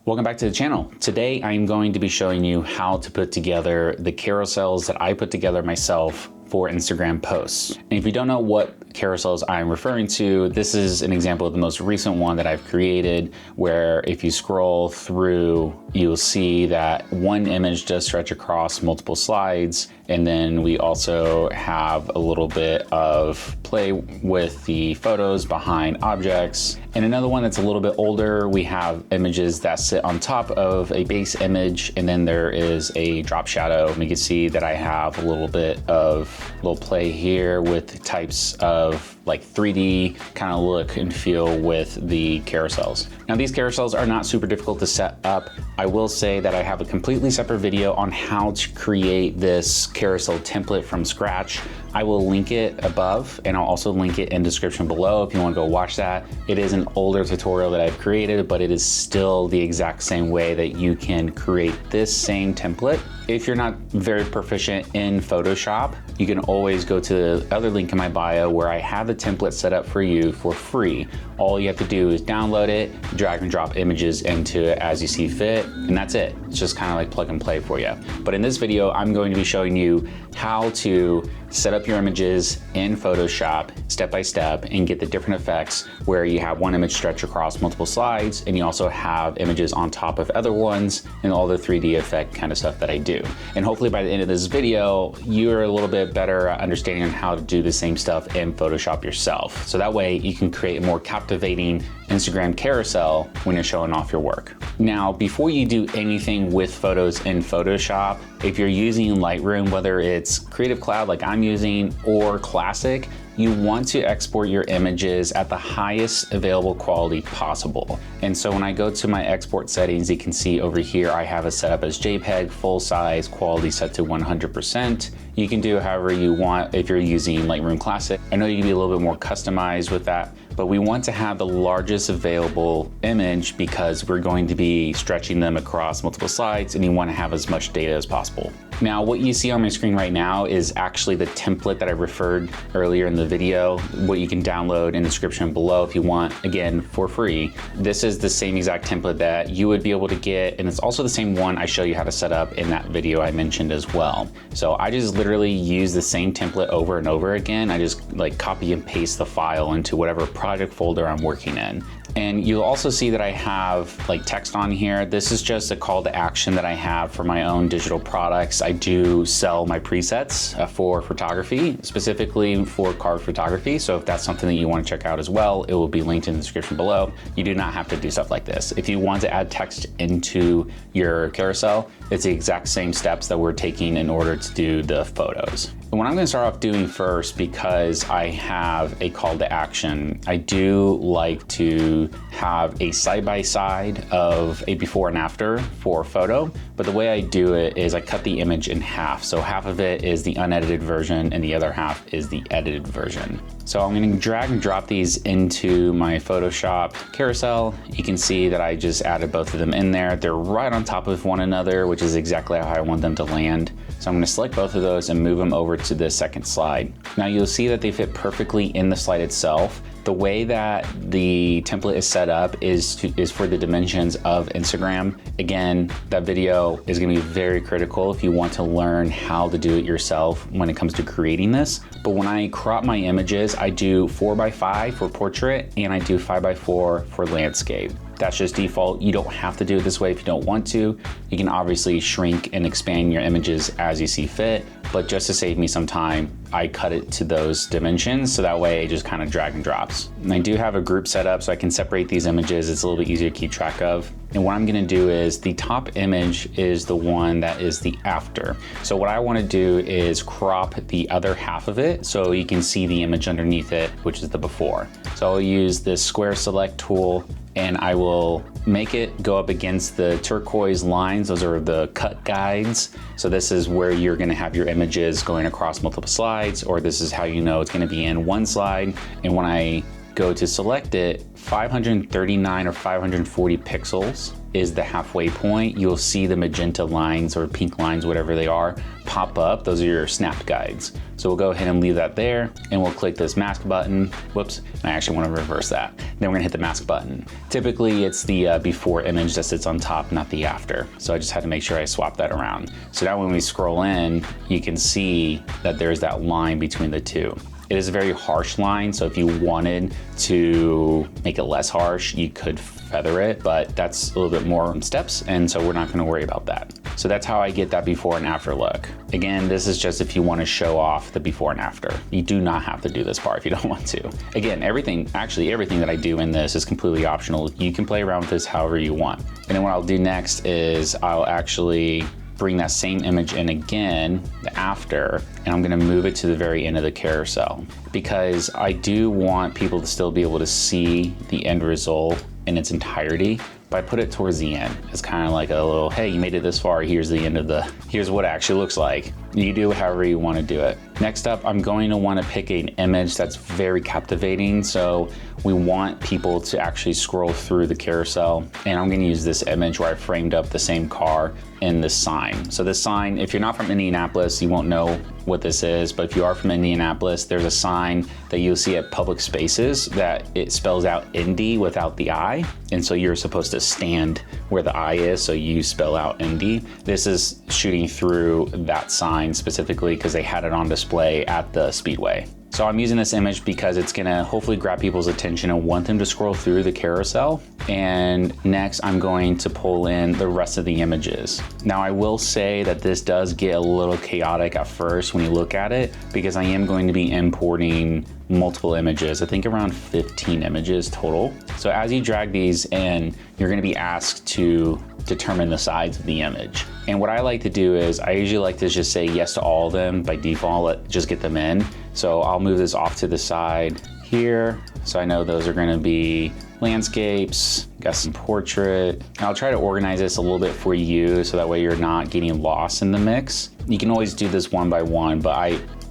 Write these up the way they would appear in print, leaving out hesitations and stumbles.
Welcome back to the channel. Today I'm going to be showing you how to put together the carousels that I put together myself for Instagram posts. And if you don't know what carousels I'm referring to, this is an example of the most recent one that I've created, where if you scroll through, you'll see that one image does stretch across multiple slides. And then we also have a little bit of play with the photos behind objects. And another one that's a little bit older, we have images that sit on top of a base image, and then there is a drop shadow. And you can see that I have a little bit of little play here with types of like 3D kind of look and feel with the carousels. Now these carousels are not super difficult to set up. I will say that I have a completely separate video on how to create this carousel template from scratch. I will link it above, and I'll also link it in the description below if you want to go watch that. It is an older tutorial that I've created, but it is still the exact same way that you can create this same template. If you're not very proficient in Photoshop, you can always go to the other link in my bio where I have the template set up for you for free. All you have to do is download it, drag and drop images into it as you see fit, and that's it. It's just kind of like plug and play for you. But in this video, I'm going to be showing you how to set up your images in Photoshop step by step and get the different effects where you have one image stretch across multiple slides, and you also have images on top of other ones and all the 3D effect kind of stuff that I do. And hopefully by the end of this video, you're a little bit better at understanding how to do the same stuff in Photoshop yourself. So that way you can create a more captivating Instagram carousel when you're showing off your work. Now, before you do anything with photos in Photoshop, if you're using Lightroom, whether it's Creative Cloud like I'm using or Classic, you want to export your images at the highest available quality possible. And so when I go to my export settings, you can see over here, I have it set up as JPEG, full size, quality set to 100%. You can do however you want if you're using Lightroom Classic. I know you can be a little bit more customized with that, but we want to have the largest available image because we're going to be stretching them across multiple slides, and you want to have as much data as possible. Now, what you see on my screen right now is actually the template that I referred earlier in the video, what you can download in the description below if you want, again, for free. This is the same exact template that you would be able to get, and it's also the same one I show you how to set up in that video I mentioned as well. So I just literally use the same template over and over again. I just like copy and paste the file into whatever project folder I'm working in. And you'll also see that I have like text on here. This is just a call to action that I have for my own digital products. I do sell my presets for photography, specifically for card photography. So if that's something that you want to check out as well, it will be linked in the description below. You do not have to do stuff like this. If you want to add text into your carousel, it's the exact same steps that we're taking in order to do the photos. And what I'm going to start off doing first, because I have a call to action, I do like to have a side-by-side of a before and after for photo. But the way I do it is I cut the image in half. So half of it is the unedited version and the other half is the edited version. So I'm going to drag and drop these into my Photoshop carousel. You can see that I just added both of them in there. They're right on top of one another, which is exactly how I want them to land. So I'm going to select both of those and move them over to the second slide. Now you'll see that they fit perfectly in the slide itself. The way that the template is set up is for the dimensions of Instagram. Again, that video is going to be very critical if you want to learn how to do it yourself when it comes to creating this. But when I crop my images, I do 4:5 for portrait and I do 5:4 for landscape. That's just default. You don't have to do it this way if you don't want to. You can obviously shrink and expand your images as you see fit, but just to save me some time, I cut it to those dimensions so that way it just kind of drag and drops. And I do have a group set up so I can separate these images. It's a little bit easier to keep track of. And what I'm gonna do is the top image is the one that is the after. So what I wanna do is crop the other half of it so you can see the image underneath it, which is the before. So I'll use this square select tool and I will make it go up against the turquoise lines. Those are the cut guides. So this is where you're gonna have your images going across multiple slides, or this is how you know it's gonna be in one slide. And when I go to select it, 539 or 540 pixels is the halfway point. You'll see the magenta lines or pink lines, whatever they are, pop up. Those are your snap guides. So we'll go ahead and leave that there, and we'll click this mask button. Whoops, I actually want to reverse that. Then we're gonna hit the mask button. Typically it's the before image that sits on top, not the after. So I just had to make sure I swap that around. So now when we scroll in, you can see that there's that line between the two. It is a very harsh line, so if you wanted to make it less harsh, you could feather it, but that's a little bit more steps, and so we're not gonna worry about that. So that's how I get that before and after look. Again, this is just if you wanna show off the before and after. You do not have to do this part if you don't want to. Again, everything that I do in this is completely optional. You can play around with this however you want. And then what I'll do next is I'll actually bring that same image in again, the after, and I'm gonna move it to the very end of the carousel because I do want people to still be able to see the end result in its entirety, but I put it towards the end. It's kind of like a little, hey, you made it this far, here's the end of here's what it actually looks like. You do however you want to do it. Next up, I'm going to want to pick an image that's very captivating. So we want people to actually scroll through the carousel, and I'm going to use this image where I framed up the same car in this sign. So this sign, if you're not from Indianapolis, you won't know what this is, but if you are from Indianapolis, there's a sign that you'll see at public spaces that it spells out Indy without the I, and so you're supposed to stand where the I is, so you spell out Indy. This is shooting through that sign specifically because they had it on display at the Speedway. So I'm using this image because it's gonna hopefully grab people's attention and want them to scroll through the carousel. And next I'm going to pull in the rest of the images. Now I will say that this does get a little chaotic at first when you look at it because I am going to be importing multiple images, I think around 15 images total. So as you drag these in, you're gonna be asked to determine the size of the image. And what I like to do is I usually like to just say yes to all of them by default, just get them in. So I'll move this off to the side here. So I know those are gonna be landscapes, got some portrait. And I'll try to organize this a little bit for you so that way you're not getting lost in the mix. You can always do this one by one, but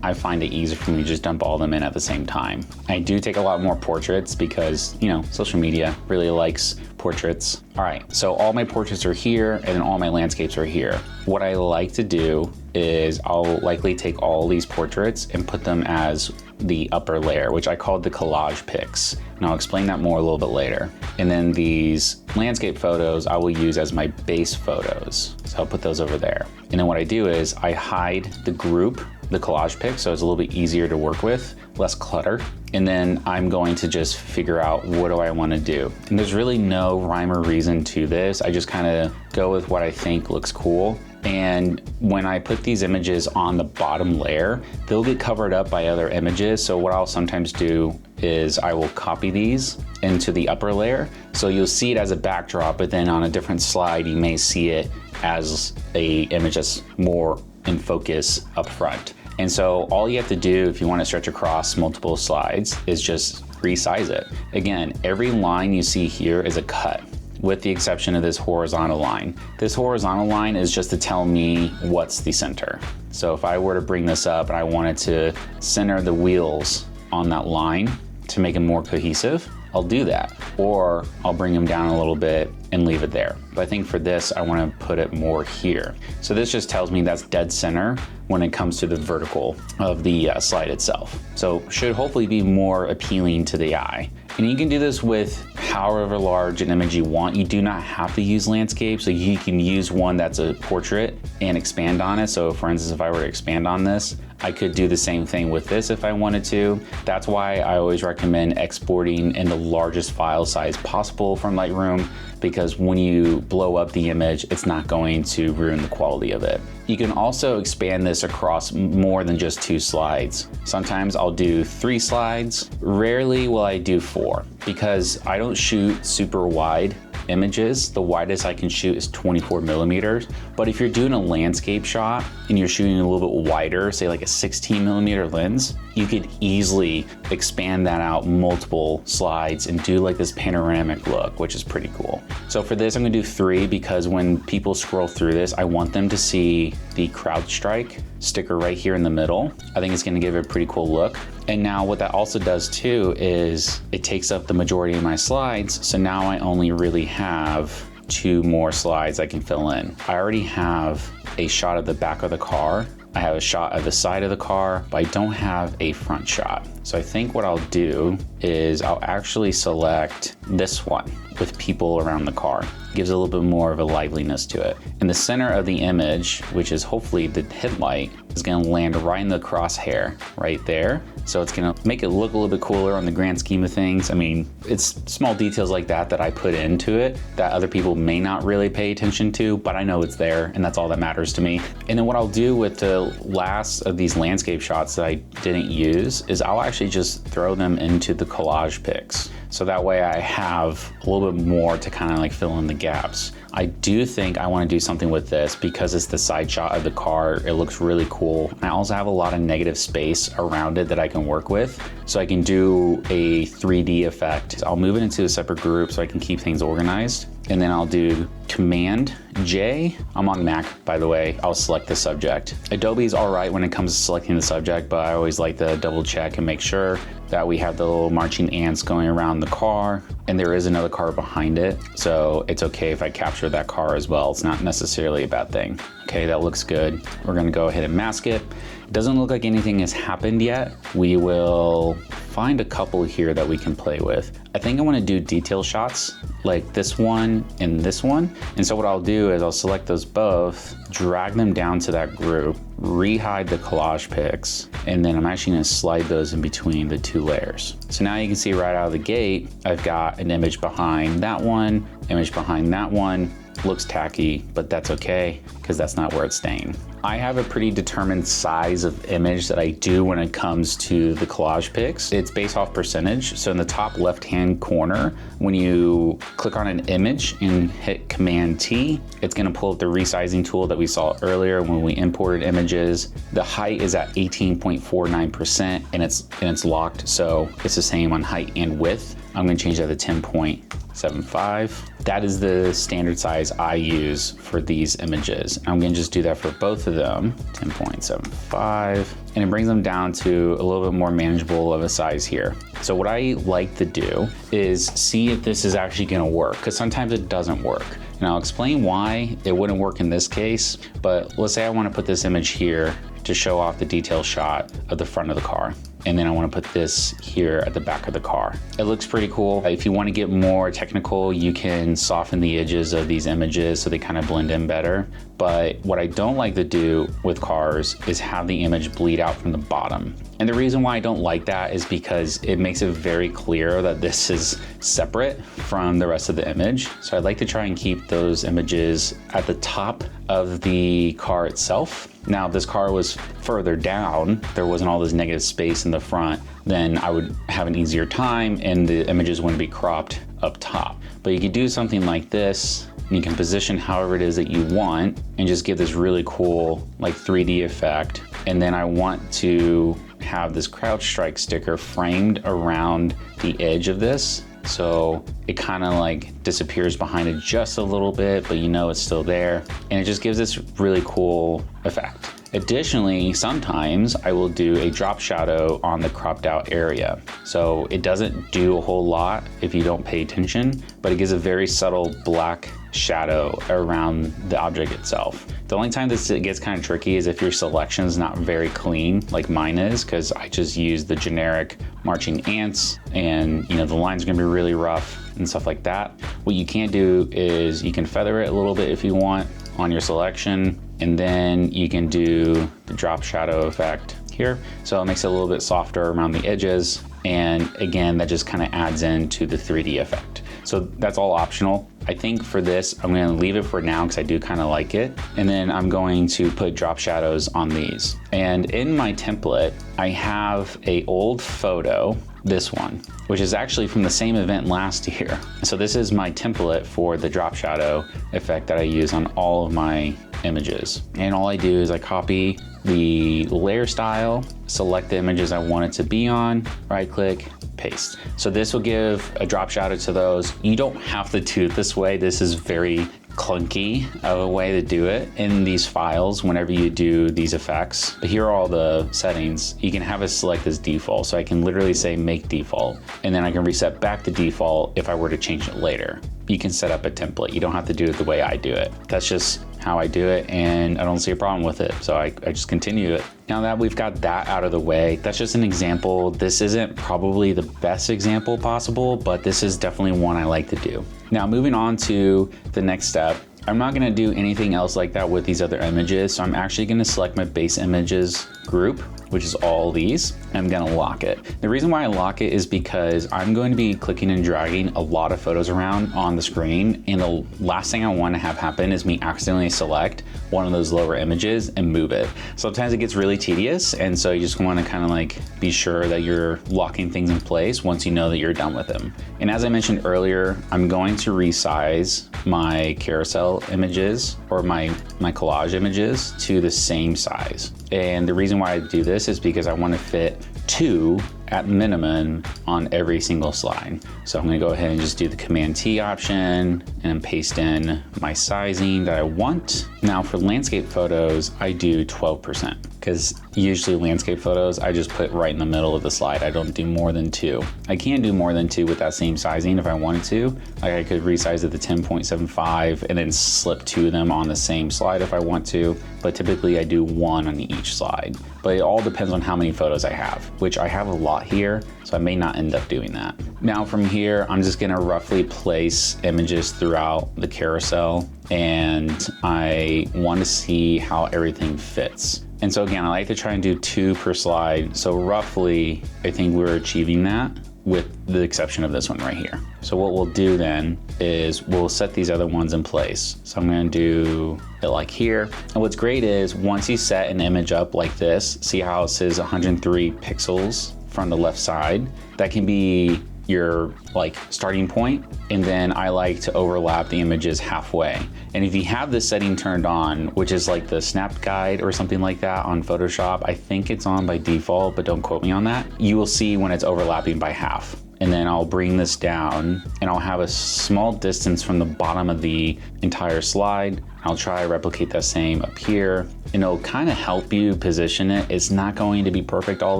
I find it easier for me to just dump all of them in at the same time. I do take a lot more portraits because, you know, social media really likes portraits. All right, so all my portraits are here and then all my landscapes are here. What I like to do is I'll likely take all these portraits and put them as the upper layer, which I called the collage pics. And I'll explain that more a little bit later. And then these landscape photos I will use as my base photos. So I'll put those over there. And then what I do is I hide the group, the collage pic, so it's a little bit easier to work with, less clutter. And then I'm going to just figure out what do I want to do. And there's really no rhyme or reason to this. I just kind of go with what I think looks cool. And when I put these images on the bottom layer, they'll get covered up by other images. So what I'll sometimes do is I will copy these into the upper layer. So you'll see it as a backdrop, but then on a different slide, you may see it as a image that's more in focus up front. And so all you have to do if you want to stretch across multiple slides is just resize it. Again, every line you see here is a cut, with the exception of this horizontal line. This horizontal line is just to tell me what's the center. So if I were to bring this up and I wanted to center the wheels on that line to make it more cohesive, I'll do that. Or I'll bring them down a little bit and leave it there. But I think for this, I want to put it more here. So this just tells me that's dead center when it comes to the vertical of the slide itself. So should hopefully be more appealing to the eye. And you can do this with however large an image you want. You do not have to use landscape, so you can use one that's a portrait and expand on it. So for instance, if I were to expand on this, I could do the same thing with this if I wanted to. That's why I always recommend exporting in the largest file size possible from Lightroom, because when you blow up the image, it's not going to ruin the quality of it. You can also expand this across more than just 2 slides. Sometimes I'll do 3 slides. Rarely will I do 4 because I don't shoot super wide images. The widest I can shoot is 24 millimeters. But if you're doing a landscape shot and you're shooting a little bit wider, say like a 16 millimeter lens, you could easily expand that out multiple slides and do like this panoramic look, which is pretty cool. So for this, I'm gonna do 3 because when people scroll through this, I want them to see the CrowdStrike sticker right here in the middle. I think it's gonna give it a pretty cool look. And now what that also does too is it takes up the majority of my slides. So now I only really have 2 more slides I can fill in. I already have a shot of the back of the car. I have a shot of the side of the car, but I don't have a front shot. So I think what I'll do is I'll actually select this one with people around the car. It gives a little bit more of a liveliness to it. In the center of the image, which is hopefully the headlight, is gonna land right in the crosshair right there. So it's gonna make it look a little bit cooler on the grand scheme of things. I mean, it's small details like that that I put into it that other people may not really pay attention to, but I know it's there and that's all that matters to me. And then what I'll do with the last of these landscape shots that I didn't use is I'll actually just throw them into the collage pics. So that way I have a little bit more to kind of like fill in the gaps. I do think I want to do something with this because it's the side shot of the car. It looks really cool. I also have a lot of negative space around it that I can work with. So I can do a 3D effect. I'll move it into a separate group so I can keep things organized. And then I'll do Command J. I'm on Mac, by the way. I'll select the subject. Adobe's all right when it comes to selecting the subject, but I always like to double check and make sure that we have the little marching ants going around the car, and there is another car behind it. So it's okay if I capture that car as well. It's not necessarily a bad thing. Okay, that looks good. We're gonna go ahead and mask it. It doesn't look like anything has happened yet. We will find a couple here that we can play with. I think I wanna do detail shots like this one and this one. And so what I'll do is I'll select those both, drag them down to that group, re-hide the collage pics, and then I'm actually gonna slide those in between the 2 layers. So now you can see right out of the gate, I've got an image behind that one, image behind that one. Looks tacky, but that's okay, because that's not where it's staying. I have a pretty determined size of image that I do when it comes to the collage pics. It's based off percentage. So in the top left-hand corner, when you click on an image and hit Command T, it's gonna pull up the resizing tool that we saw earlier when we imported images. The height is at 18.49% and it's locked. So it's the same on height and width. I'm gonna change that to 10.75. That is the standard size I use for these images. I'm gonna just do that for both of them, 10.75, and it brings them down to a little bit more manageable of a size here. So what I like to do is see if this is actually gonna work, because sometimes it doesn't work. And I'll explain why it wouldn't work in this case, but let's say I wanna put this image here to show off the detail shot of the front of the car. And then I want to put this here at the back of the car. It looks pretty cool. If you want to get more technical, you can soften the edges of these images so they kind of blend in better. But what I don't like to do with cars is have the image bleed out from the bottom. And the reason why I don't like that is because it makes it very clear that this is separate from the rest of the image. So I'd like to try and keep those images at the top of the car itself. Now, if this car was further down, there wasn't all this negative space in the front, then I would have an easier time and the images wouldn't be cropped up top. But you could do something like this, and you can position however it is that you want and just give this really cool like 3D effect. And then I want to have this CrowdStrike sticker framed around the edge of this. So it kind of like disappears behind it just a little bit, but you know it's still there. And it just gives this really cool effect. Additionally, sometimes I will do a drop shadow on the cropped out area. So it doesn't do a whole lot if you don't pay attention, but it gives a very subtle black shadow around the object itself. The only time this gets kind of tricky is if your selection is not very clean, like mine is, because I just use the generic marching ants, and the lines are gonna be really rough and stuff like that. What you can do is you can feather it a little bit if you want on your selection, and then you can do the drop shadow effect here. So it makes it a little bit softer around the edges. And again, that just kind of adds into the 3D effect. So that's all optional. I think for this, I'm gonna leave it for now because I do kind of like it. And then I'm going to put drop shadows on these. And in my template, I have an old photo, this one, which is actually from the same event last year. So this is my template for the drop shadow effect that I use on all of my images. And all I do is I copy the layer style, select the images I want it to be on, right click, paste. So this will give a drop shadow to those. You don't have to do it this way. This is very clunky of a way to do it in these files whenever you do these effects. But here are all the settings. You can have it select as default. So I can literally say make default, and then I can reset back to default if I were to change it later. You can set up a template. You don't have to do it the way I do it. That's just how I do it, and I don't see a problem with it. So I just continue it. Now that we've got that out of the way, that's just an example. This isn't probably the best example possible, but this is definitely one I like to do. Now moving on to the next step, I'm not gonna do anything else like that with these other images. So I'm actually gonna select my base images group, which is all these. I'm gonna lock it. The reason why I lock it is because I'm going to be clicking and dragging a lot of photos around on the screen, and the last thing I want to have happen is me accidentally select one of those lower images and move it. Sometimes it gets really tedious, and so you just want to kind of like be sure that you're locking things in place once you know that you're done with them. And as I mentioned earlier, I'm going to resize my carousel images or my collage images to the same size. And the reason why I do this is because I want to fit 2 at minimum on every single slide. So I'm gonna go ahead and just do the Command T option and paste in my sizing that I want. Now for landscape photos, I do 12%, because usually landscape photos, I just put right in the middle of the slide. I don't do more than 2. I can do more than 2 with that same sizing if I wanted to. Like I could resize it to 10.75 and then slip 2 of them on the same slide if I want to, but typically I do 1 on each slide. But it all depends on how many photos I have, which I have a lot here, so I may not end up doing that. Now from here, I'm just gonna roughly place images throughout the carousel, and I want to see how everything fits. And so again, I like to try and do 2 per slide. So roughly, I think we're achieving that, with the exception of this one right here. So what we'll do then is we'll set these other ones in place. So I'm gonna do it like here. And what's great is once you set an image up like this, see how it says 103 pixels from the left side? That can be your like starting point, and then I like to overlap the images halfway. And if you have this setting turned on, which is like the snap guide or something like that on Photoshop, I think it's on by default, but don't quote me on that, you will see when it's overlapping by half. And then I'll bring this down and I'll have a small distance from the bottom of the entire slide. I'll try to replicate that same up here, and it'll kind of help you position it. It's not going to be perfect all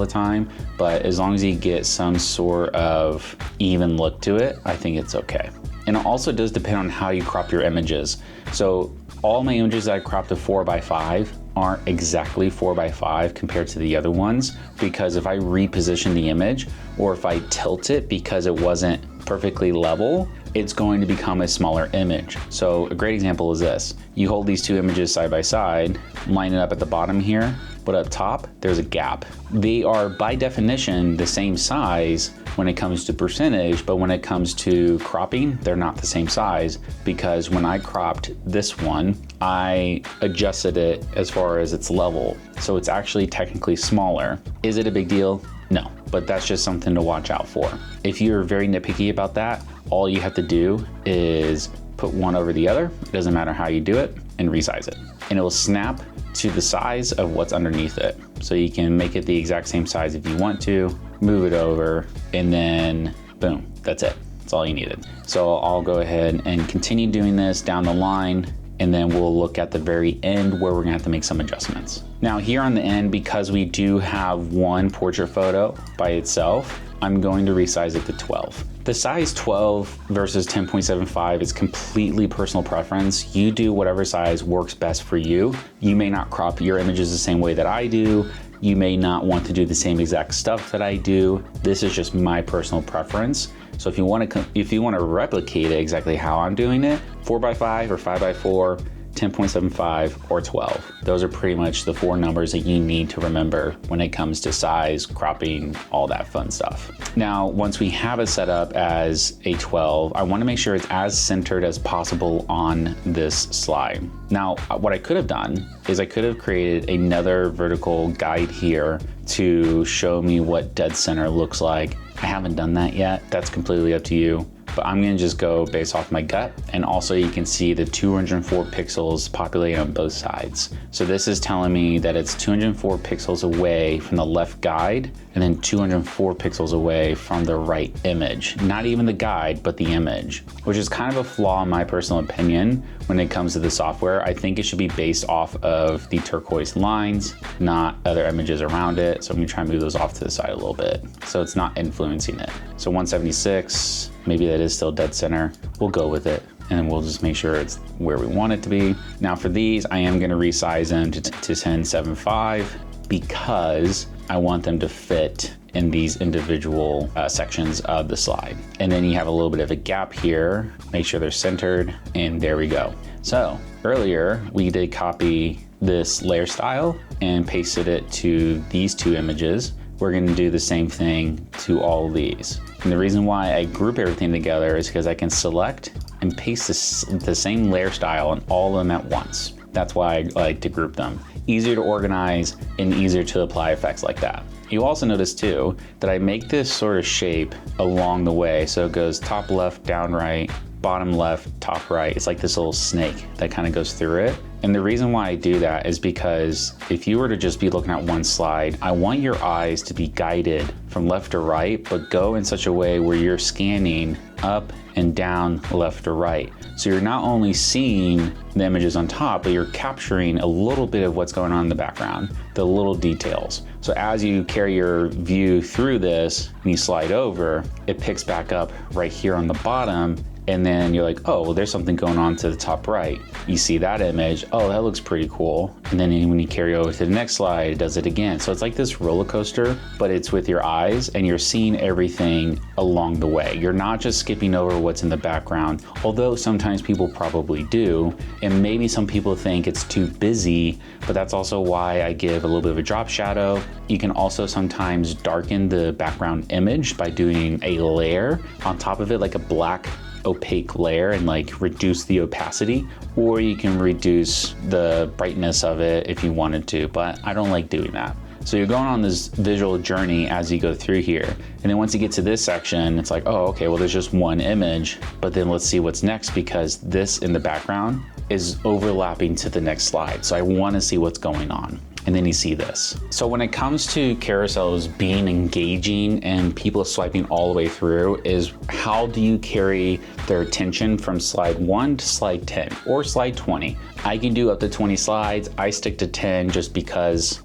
the time, but as long as you get some sort of even look to it, I think it's okay. And it also does depend on how you crop your images. So all my images that I cropped to 4:5 aren't exactly 4:5 compared to the other ones, because if I reposition the image or if I tilt it because it wasn't perfectly level, it's going to become a smaller image. So a great example is this. You hold these 2 images side by side, line it up at the bottom here, but up top, there's a gap. They are by definition the same size when it comes to percentage, but when it comes to cropping, they're not the same size, because when I cropped this one, I adjusted it as far as its level. So it's actually technically smaller. Is it a big deal? No, but that's just something to watch out for. If you're very nitpicky about that, all you have to do is put one over the other, it doesn't matter how you do it, and resize it. And it will snap to the size of what's underneath it. So you can make it the exact same size if you want to, move it over, and then boom, that's it. That's all you needed. So I'll go ahead and continue doing this down the line, and then we'll look at the very end where we're gonna have to make some adjustments. Now here on the end, because we do have one portrait photo by itself, I'm going to resize it to 12. The size 12 versus 10.75 is completely personal preference. You do whatever size works best for you. You may not crop your images the same way that I do. You may not want to do the same exact stuff that I do. This is just my personal preference. So if you want to replicate it exactly how I'm doing it, 4:5 or 5:4, 10.75 or 12. Those are pretty much the 4 numbers that you need to remember when it comes to size, cropping, all that fun stuff. Now, once we have it set up as a 12, I want to make sure it's as centered as possible on this slide. Now, what I could have done is I could have created another vertical guide here to show me what dead center looks like. I haven't done that yet. That's completely up to you. but I'm gonna just go based off my gut. And also you can see the 204 pixels populated on both sides. So this is telling me that it's 204 pixels away from the left guide and then 204 pixels away from the right image. Not even the guide, but the image, which is kind of a flaw in my personal opinion when it comes to the software. I think it should be based off of the turquoise lines, not other images around it. So I'm gonna try and move those off to the side a little bit so it's not influencing it. So 176, maybe that is still dead center. We'll go with it, and then we'll just make sure it's where we want it to be. Now for these, I am gonna resize them to 1075 because I want them to fit in these individual sections of the slide. And then you have a little bit of a gap here. Make sure they're centered, and there we go. So earlier we did copy this layer style and pasted it to these two images. We're gonna do the same thing to all of these. And the reason why I group everything together is because I can select and paste the same layer style on all of them at once. That's why I like to group them. Easier to organize and easier to apply effects like that. You also notice too that I make this sort of shape along the way. So it goes top left, down right, bottom left, top right. It's like this little snake that kind of goes through it. And the reason why I do that is because if you were to just be looking at one slide, I want your eyes to be guided from left to right, but go in such a way where you're scanning up and down, left to right. So you're not only seeing the images on top, but you're capturing a little bit of what's going on in the background, the little details. So as you carry your view through this and you slide over, it picks back up right here on the bottom. And then you're like, oh, well, there's something going on to the top right. You see that image, oh, that looks pretty cool. And then when you carry over to the next slide, it does it again. So it's like this roller coaster, but it's with your eyes and you're seeing everything along the way. You're not just skipping over what's in the background, although sometimes people probably do. And maybe some people think it's too busy, but that's also why I give a little bit of a drop shadow. You can also sometimes darken the background image by doing a layer on top of it, like a black opaque layer, and like reduce the opacity, or you can reduce the brightness of it if you wanted to, but I don't like doing that. So you're going on this visual journey as you go through here. And then once you get to this section, it's like, oh, okay, well, there's just one image, but then let's see what's next, because this in the background is overlapping to the next slide. So I want to see what's going on. And then you see this. So when it comes to carousels being engaging and people swiping all the way through, is how do you carry their attention from slide 1 to slide 10 or slide 20? I can do up to 20 slides. I stick to 10 just because,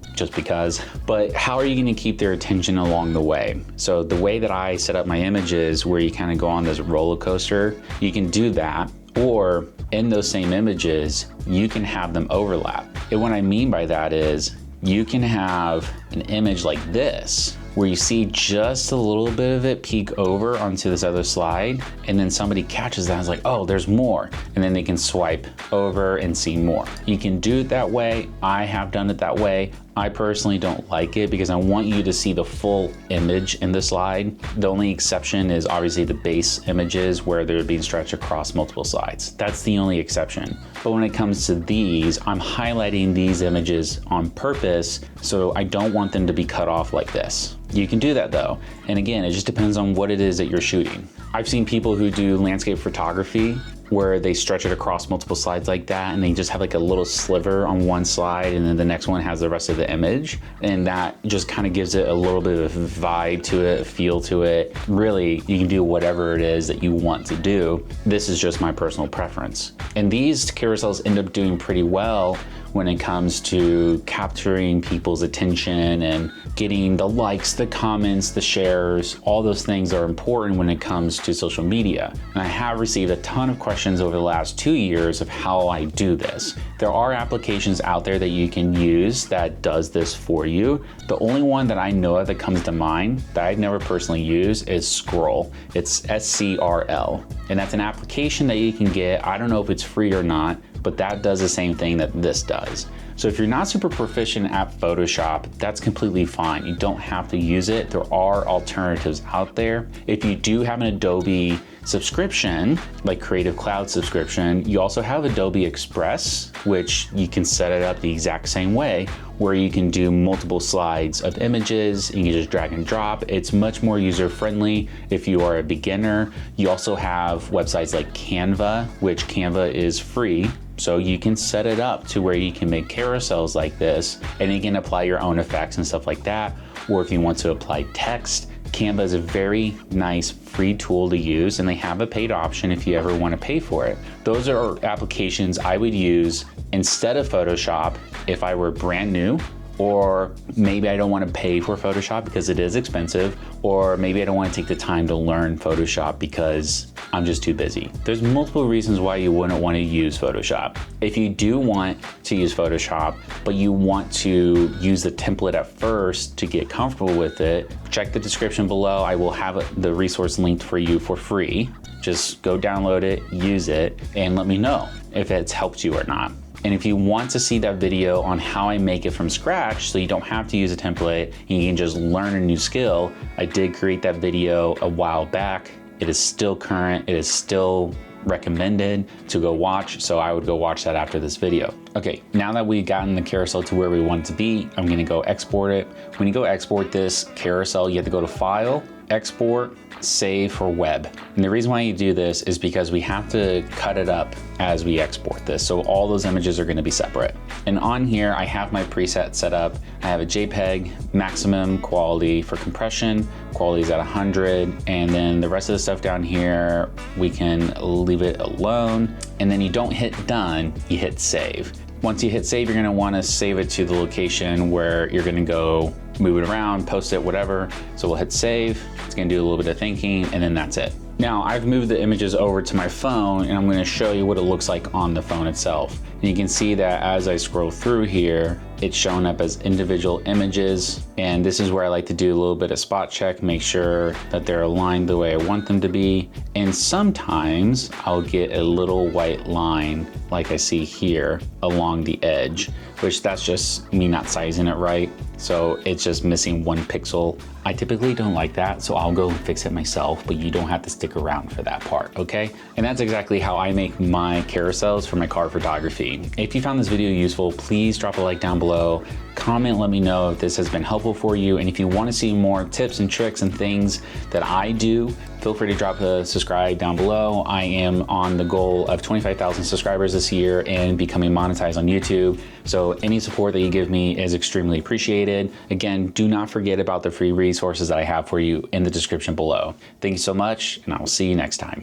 but how are you gonna keep their attention along the way? So the way that I set up my images, where you kind of go on this roller coaster, you can do that. Or in those same images, you can have them overlap. And what I mean by that is you can have an image like this, where you see just a little bit of it peek over onto this other slide, and then somebody catches that and is like, oh, there's more. And then they can swipe over and see more. You can do it that way. I have done it that way. I personally don't like it because I want you to see the full image in the slide. The only exception is obviously the base images where they're being stretched across multiple slides. That's the only exception. But when it comes to these, I'm highlighting these images on purpose, so I don't want them to be cut off like this. You can do that though. And again, it just depends on what it is that you're shooting. I've seen people who do landscape photography where they stretch it across multiple slides like that, and they just have like a little sliver on one slide, and then the next one has the rest of the image. And that just kind of gives it a little bit of a vibe to it, a feel to it. Really, you can do whatever it is that you want to do. This is just my personal preference. And these carousels end up doing pretty well when it comes to capturing people's attention and getting the likes, the comments, the shares. All those things are important when it comes to social media. And I have received a ton of questions over the last 2 years of how I do this. There are applications out there that you can use that does this for you. The only one that I know of that comes to mind that I've never personally used is Scroll. It's SCRL. And that's an application that you can get. I don't know if it's free or not, but that does the same thing that this does. So if you're not super proficient at Photoshop, that's completely fine. You don't have to use it. There are alternatives out there. If you do have an Adobe subscription, like Creative Cloud subscription, you also have Adobe Express, which you can set it up the exact same way, where you can do multiple slides of images and you just drag and drop. It's much more user-friendly if you are a beginner. You also have websites like Canva, which Canva is free. So you can set it up to where you can make carousels like this and you can apply your own effects and stuff like that. Or if you want to apply text, Canva is a very nice free tool to use, and they have a paid option if you ever want to pay for it. Those are applications I would use instead of Photoshop if I were brand new, or maybe I don't want to pay for Photoshop because it is expensive, or maybe I don't want to take the time to learn Photoshop because I'm just too busy. There's multiple reasons why you wouldn't want to use Photoshop. If you do want to use Photoshop, but you want to use the template at first to get comfortable with it, check the description below. I will have the resource linked for you for free. Just go download it, use it, and let me know if it's helped you or not. And if you want to see that video on how I make it from scratch so you don't have to use a template and you can just learn a new skill, I did create that video a while back. It is still current, it is still recommended to go watch, so I would go watch that after this video. Okay, now that we've gotten the carousel to where we want it to be, I'm gonna go export it. When you go export this carousel, you have to go to File, Export, Save for Web. And the reason why you do this is because we have to cut it up as we export this. So all those images are gonna be separate. And on here, I have my preset set up. I have a JPEG, maximum quality for compression, quality is at 100, and then the rest of the stuff down here, we can leave it alone. And then you don't hit done, you hit save. Once you hit save, you're gonna wanna save it to the location where you're gonna go move it around, post it, whatever. So we'll hit save. It's gonna do a little bit of thinking, and then that's it. Now I've moved the images over to my phone, and I'm gonna show you what it looks like on the phone itself. And you can see that as I scroll through here, it's showing up as individual images. And this is where I like to do a little bit of spot check, make sure that they're aligned the way I want them to be. And sometimes I'll get a little white line like I see here along the edge, which that's just me not sizing it right. So it's just missing 1 pixel. I typically don't like that, so I'll go and fix it myself, but you don't have to stick around for that part, okay? And that's exactly how I make my carousels for my car photography. If you found this video useful, please drop a like down below. Comment, let me know if this has been helpful for you. And if you want to see more tips and tricks and things that I do, feel free to drop a subscribe down below. I am on the goal of 25,000 subscribers this year and becoming monetized on YouTube. So any support that you give me is extremely appreciated. Again, do not forget about the free resources that I have for you in the description below. Thank you so much, and I will see you next time.